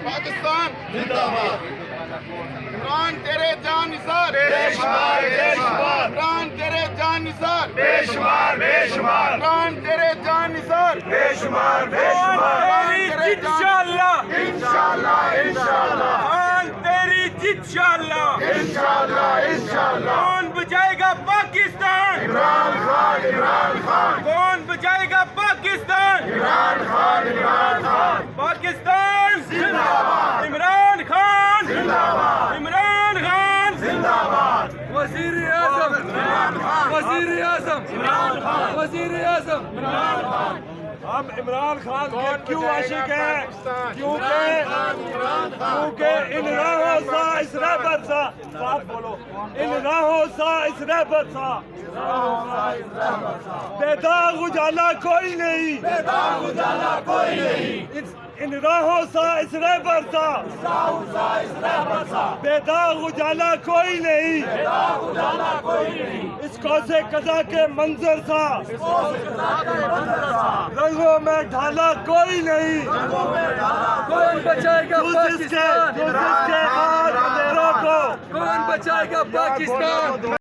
پاکستان زندہ باد. عمران تیرے جان نثار بے شمار بے شمار عمران تیرے جان نثار بے شمار بے شمار عمران تیرے جان نثار بے شمار بے شمار انشاءاللہ انشاءاللہ انشاءاللہ خان تیری انشاءاللہ انشاءاللہ انشاءاللہ کون بچائے گا پاکستان عمران خان عمران خان کون بچائے گا پاکستان عمران خان عمران خان پاکستان زندہ باد عمران خان زندہ باد عمران خان زندہ باد وزیر اعظم عمران خان وزیر اعظم عمران خان وزیر اعظم عمران خان. ہم عمران خان کے کیوں عاشق ہیں کیونکہ ان راہوں سا اس رہبر سا ساتھ بولو ان راہوں سا اس رہبر سا بے داغ اجالا کوئی نہیں بے داغ اجالا کوئی نہیں ان راہوں سا اس رہبر سا بے داغ اجالا کوئی نہیں بے داغ اجالا کوئی نہیں اس کوسے قضا کے منظر سا رنگوں میں ڈھالا کوئی نہیں کون بچائے گا جس کے بعد اندھیروں کو کون بچائے گا پاکستان